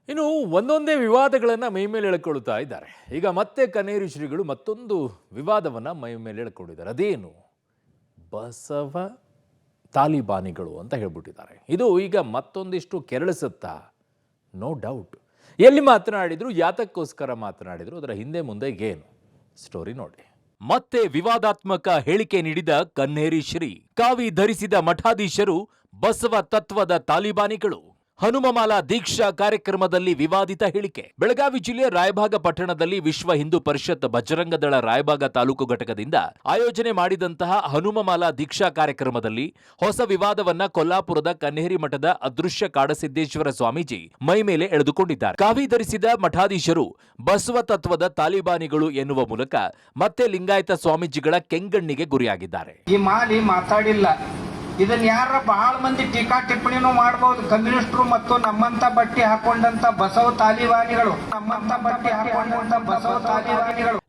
ಇನ್ನು ಒಂದೊಂದೇ ವಿವಾದಗಳನ್ನು ಮೈ ಮೇಲೆ ಎಳ್ಕೊಳ್ತಾ ಇದ್ದಾರೆ. ಈಗ ಮತ್ತೆ ಕನ್ನೇರಿ ಶ್ರೀಗಳು ಮತ್ತೊಂದು ವಿವಾದವನ್ನು ಮೈ ಮೇಲೆ ಎಳ್ಕೊಂಡಿದ್ದಾರೆ. ಅದೇನು? ಬಸವ ತಾಲಿಬಾನಿಗಳು ಅಂತ ಹೇಳ್ಬಿಟ್ಟಿದ್ದಾರೆ. ಇದು ಈಗ ಮತ್ತೊಂದಿಷ್ಟು ಕೆರಳಿಸುತ್ತಾ? No doubt. ಎಲ್ಲಿ ಮಾತನಾಡಿದ್ರು, ಯಾತಕ್ಕೋಸ್ಕರ ಮಾತನಾಡಿದ್ರು, ಅದರ ಹಿಂದೆ ಮುಂದೆ ಏನು ಸ್ಟೋರಿ ನೋಡಿ. ಮತ್ತೆ ವಿವಾದಾತ್ಮಕ ಹೇಳಿಕೆ ನೀಡಿದ ಕನ್ನೇರಿ ಶ್ರೀ. ಕಾವಿ ಧರಿಸಿದ ಮಠಾಧೀಶರು ಬಸವ ತತ್ವದ ತಾಲಿಬಾನಿಗಳು. ಹನುಮಮಾಲಾ ದೀಕ್ಷಾ ಕಾರ್ಯಕ್ರಮದಲ್ಲಿ ವಿವಾದಿತ ಹೇಳಿಕೆ. ಬೆಳಗಾವಿ ಜಿಲ್ಲೆಯ ರಾಯಭಾಗ ಪಟ್ಟಣದಲ್ಲಿ ವಿಶ್ವ ಹಿಂದೂ ಪರಿಷತ್ ಬಜರಂಗದಳ ರಾಯಭಾಗ ತಾಲೂಕು ಘಟಕದಿಂದ ಆಯೋಜನೆ ಮಾಡಿದಂತಹ ಹನುಮಮಾಲಾ ದೀಕ್ಷಾ ಕಾರ್ಯಕ್ರಮದಲ್ಲಿ ಹೊಸ ವಿವಾದವನ್ನ ಕೊಲ್ಲಾಪುರದ ಕನ್ನೇರಿ ಮಠದ ಅದೃಶ್ಯ ಕಾಡಸಿದ್ದೇಶ್ವರ ಸ್ವಾಮೀಜಿ ಮೈ ಮೇಲೆ ಎಳೆದುಕೊಂಡಿದ್ದಾರೆ. ಕಾವಿ ಧರಿಸಿದ ಮಠಾಧೀಶರು ಬಸವ ತತ್ವದ ತಾಲಿಬಾನಿಗಳು ಎನ್ನುವ ಮೂಲಕ ಮತ್ತೆ ಲಿಂಗಾಯತ ಸ್ವಾಮೀಜಿಗಳ ಕೆಂಗಣ್ಣಿಗೆ ಗುರಿಯಾಗಿದ್ದಾರೆ. ಈ ಮಾಲಿ ಮಾತಾಡಿಲ್ಲ, ಇದನ್ನ ಯಾರ ಬಹಳ ಮಂದಿ ಟೀಕಾ ಟಿಪ್ಪಣಿನೂ ಮಾಡಬಹುದು. ಕಮ್ಯುನಿಸ್ಟರು ಮತ್ತು ನಮ್ಮಂತ ಬಟ್ಟೆ ಹಾಕೊಂಡಂತ ಬಸವ ತಾಲಿಬಾನಿಗಳು,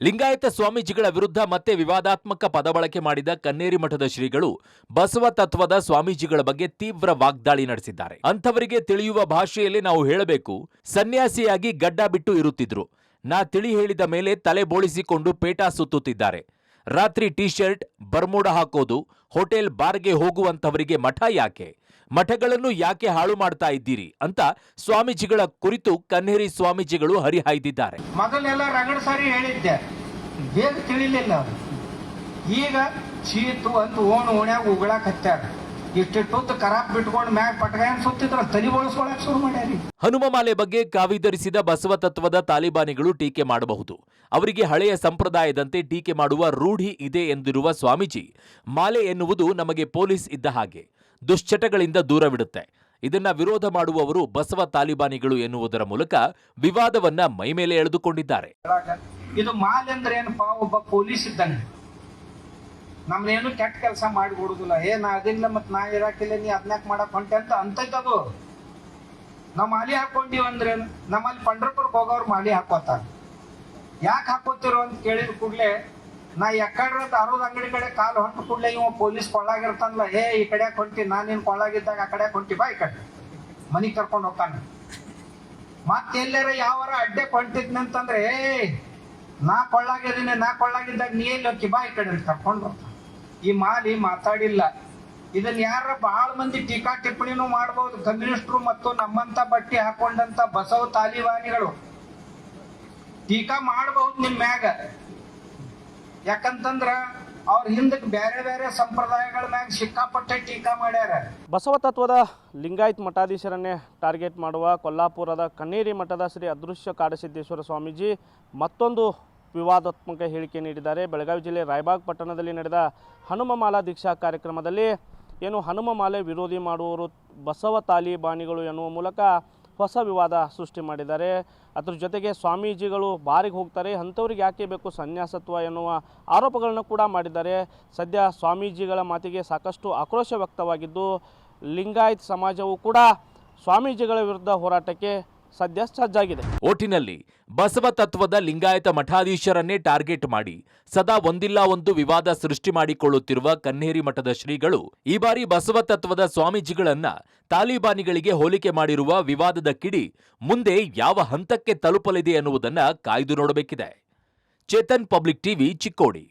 ಲಿಂಗಾಯತ ಸ್ವಾಮೀಜಿಗಳ ವಿರುದ್ಧ ಮತ್ತೆ ವಿವಾದಾತ್ಮಕ ಪದ ಬಳಕೆ ಮಾಡಿದ ಕನ್ನೇರಿ ಮಠದ ಶ್ರೀಗಳು ಬಸವ ತತ್ವದ ಸ್ವಾಮೀಜಿಗಳ ಬಗ್ಗೆ ತೀವ್ರ ವಾಗ್ದಾಳಿ ನಡೆಸಿದ್ದಾರೆ. ಅಂಥವರಿಗೆ ತಿಳಿಯುವ ಭಾಷೆಯಲ್ಲಿ ನಾವು ಹೇಳಬೇಕು, ಸನ್ಯಾಸಿಯಾಗಿ ಗಡ್ಡ ಬಿಟ್ಟು ಇರುತ್ತಿದ್ರು. ನಾ ತಿಳಿ ಹೇಳಿದ ಮೇಲೆ ತಲೆ ಬೋಳಿಸಿಕೊಂಡು ಪೇಟಾ ಸುತ್ತುತ್ತಿದ್ದಾರೆ. ರಾತ್ರಿ ಟೀ ಶರ್ಟ್, ಬರ್ಮೋಡ ಹಾಕೋದು, ಹೋಟೆಲ್ ಬಾರ್ಗೆ ಹೋಗುವಂತವರಿಗೆ ಮಠ ಯಾಕೆ? ಮಠಗಳನ್ನು ಯಾಕೆ ಹಾಳು ಮಾಡ್ತಾ ಇದ್ದೀರಿ ಅಂತ ಸ್ವಾಮೀಜಿಗಳ ಕುರಿತು ಕನ್ನೇರಿ ಸ್ವಾಮೀಜಿಗಳು ಹರಿಹಾಯ್ದಿದ್ದಾರೆ. ಮೊದಲೆಲ್ಲ ರಗಡ ಸಾರಿ ಹೇಳಿದ್ದೆ, ಬೇಗ ತಿಳಿಲಿಲ್ಲ. ಈಗ ಶೀತು ಅಂತ ಓಣ್ಯಾಗ ಉಗಳಾಕ್ ಹಚ್ಚಾರ. ಇಷ್ಟಿಟ್ಟು ಕರಾಪ್ ಬಿಟ್ಕೊಂಡು ಮ್ಯಾಗ ಪಟಗಾಯನ್ ಸುತ್ತಿದ್ರ ತಲೆ ಬೋಳಿಸ್ಕೊಳಕ್ ಶುರು ಮಾಡ್ಯಾರಿ. ಹನುಮಮಾಲೆ ಬಗ್ಗೆ ಕಾವಿ ಧರಿಸಿದ ಬಸವ ತತ್ವದ ತಾಲಿಬಾನಿಗಳು ಟೀಕೆ ಮಾಡಬಹುದು. ಅವರಿಗೆ ಹಳೆಯ ಸಂಪ್ರದಾಯದಂತೆ ಟೀಕೆ ಮಾಡುವ ರೂಢಿ ಇದೆ ಎಂದಿರುವ ಸ್ವಾಮೀಜಿ, ಮಾಲೆ ಎನ್ನುವುದು ನಮಗೆ ಪೊಲೀಸ್ ಇದ್ದ ಹಾಗೆ, ದುಶ್ಚಟಗಳಿಂದ ದೂರವಿಡುತ್ತೆ. ಇದನ್ನ ವಿರೋಧ ಮಾಡುವವರು ಬಸವ ತಾಲಿಬಾನಿಗಳು ಎನ್ನುವುದರ ಮೂಲಕ ವಿವಾದವನ್ನ ಮೈಮೇಲೆ ಎಳೆದುಕೊಂಡಿದ್ದಾರೆ. ಇದು ಮಾಲೆ ಅಂದ್ರೆ ಏನಪ್ಪಾ, ಒಬ್ಬ ಪೊಲೀಸ್ ಇದ್ದಾನೆ, ನಮ್ನೇನು ಕೆಟ್ಟ ಕೆಲಸ ಮಾಡಿಬಿಡುದಿಲ್ಲ. ನಾ ಅದಿಲ್ಲ ಮತ್ ನಾ ಇರಾಕಿಲ್ಲ, ನೀ ಅದ್ನಾಕ್ ಮಾಡಕ್ ಹೊಂಟೆ ಅಂತ ಅಂತೈತದು. ನಾವ್ ಮಾಲಿ ಹಾಕೊಂಡಿವ್ ಅಂದ್ರೇನು? ನಮ್ಮಲ್ಲಿ ಪಂಡ್ರಪುರಕ್ಕೆ ಹೋಗೋರು ಮಾಲಿ ಹಾಕೋತಾರ. ಯಾಕೆ ಹಾಕೋತಿರೋ ಅಂತ ಕೇಳಿದ ಕೂಡ್ಲೆ, ನಾ ಎಕ್ಕಡ್ರ ಅರೋದ್ ಅಂಗಡಿ ಕಡೆ ಕಾಲು ಹೊಂಟ ಕೂಡ್ಲೆ ಇವ ಪೊಲೀಸ್ ಕೊಳ್ಳಾಗಿರ್ತಾನಲ್ಲ, ಈ ಕಡೆ ಹೊಂಟಿ, ನಾನ್ ನಿನ್ ಕೊಳ್ಳಾಗಿದ್ದಾಗ ಆ ಕಡೆ ಹೊಂಟಿ ಬಾ, ಈ ಕಡೆ ಮನಿಗ್ ಕರ್ಕೊಂಡು ಹೋಗ್ತಾನ. ಮತ್ತೆಲ್ಲಾರ ಯಾವಾರ ಅಡ್ಡೆ ಹೊಂಟಿದ್ನಂತಂದ್ರೆ, ನಾ ಕೊಳ್ಳಾಗಿದ್ದಾಗ ನೀ ಎಲ್ಲಿ ಹೋಗಿ ಬಾ, ಈ ಕಡೆ ಕರ್ಕೊಂಡು ಬರ್ತಾನ. ಈ ಮಾಲಿ ಮಾತಾಡಿಲ್ಲ, ಇದನ್ನ ಯಾರ ಬಹಳ ಮಂದಿ ಟೀಕಾ ಟಿಪ್ಪಣಿನೂ ಮಾಡಬಹುದು. ಕಮ್ಯುನಿಸ್ಟರು ಮತ್ತು ನಮ್ಮಂತ ಬಟ್ಟೆ ಹಾಕೊಂಡಂತ ಬಸವ ತಾಲಿಬಾನಿಗಳು ಟೀಕಾ ಮಾಡಬಹುದು ನಿಮ್ ಮ್ಯಾಗ. ಯಾಕಂತಂದ್ರ ಅವ್ರ ಹಿಂದಕ್ಕೆ ಬೇರೆ ಬೇರೆ ಸಂಪ್ರದಾಯಗಳ ಮ್ಯಾಗ ಸಿಕ್ಕಾಪಟ್ಟೆ ಟೀಕಾ ಮಾಡ್ಯಾರ. ಬಸವ ತತ್ವದ ಲಿಂಗಾಯತ್ ಮಠಾಧೀಶರನ್ನೇ ಟಾರ್ಗೆಟ್ ಮಾಡುವ ಕೊಲ್ಲಾಪುರದ ಕನ್ನೇರಿ ಮಠದ ಶ್ರೀ ಅದೃಶ್ಯ ಕಾಡಸಿದ್ದೇಶ್ವರ ಸ್ವಾಮೀಜಿ ಮತ್ತೊಂದು ವಿವಾದಾತ್ಮಕ ಹೇಳಿಕೆ ನೀಡಿದ್ದಾರೆ. ಬೆಳಗಾವಿ ಜಿಲ್ಲೆ ರಾಯಬಾಗ್ ಪಟ್ಟಣದಲ್ಲಿ ನಡೆದ ಹನುಮಮಾಲಾ ದೀಕ್ಷಾ ಕಾರ್ಯಕ್ರಮದಲ್ಲಿ ಹನುಮಮಾಲೆ ವಿರೋಧಿ ಮಾಡುವವರು ಬಸವ ತಾಲಿಬಾನಿಗಳು ಎನ್ನುವ ಮೂಲಕ ಹೊಸ ವಿವಾದ ಸೃಷ್ಟಿ ಮಾಡಿದ್ದಾರೆ. ಅದ್ರ ಜೊತೆಗೆ ಸ್ವಾಮೀಜಿಗಳು ಬಾರಿಗೆ ಹೋಗ್ತಾರೆ, ಅಂಥವ್ರಿಗೆ ಯಾಕೆ ಬೇಕು ಸನ್ಯಾಸತ್ವ ಎನ್ನುವ ಆರೋಪಗಳನ್ನು ಕೂಡ ಮಾಡಿದ್ದಾರೆ. ಸದ್ಯ ಸ್ವಾಮೀಜಿಗಳ ಮಾತಿಗೆ ಸಾಕಷ್ಟು ಆಕ್ರೋಶ ವ್ಯಕ್ತವಾಗಿದ್ದು, ಲಿಂಗಾಯತ್ ಸಮಾಜವು ಕೂಡ ಸ್ವಾಮೀಜಿಗಳ ವಿರುದ್ಧ ಹೋರಾಟಕ್ಕೆ ಸದ್ಯ ಸಜ್ಜಾಗಿದೆ. ಒಟ್ಟಿನಲ್ಲಿ ಬಸವ ತತ್ವದ ಲಿಂಗಾಯತ ಮಠಾಧೀಶರನ್ನೇ ಟಾರ್ಗೆಟ್ ಮಾಡಿ ಸದಾ ಒಂದಿಲ್ಲ ಒಂದು ವಿವಾದ ಸೃಷ್ಟಿ ಮಾಡಿಕೊಳ್ಳುತ್ತಿರುವ ಕನ್ನೇರಿ ಮಠದ ಶ್ರೀಗಳು ಈ ಬಾರಿ ಬಸವ ತತ್ವದ ಸ್ವಾಮೀಜಿಗಳನ್ನ ತಾಲಿಬಾನಿಗಳಿಗೆ ಹೋಲಿಕೆ ಮಾಡಿರುವ ವಿವಾದದ ಕಿಡಿ ಮುಂದೆ ಯಾವ ಹಂತಕ್ಕೆ ತಲುಪಲಿದೆ ಎನ್ನುವುದನ್ನ ಕಾಯ್ದು ನೋಡಬೇಕಿದೆ. Chetan, public TV, Chikkodi.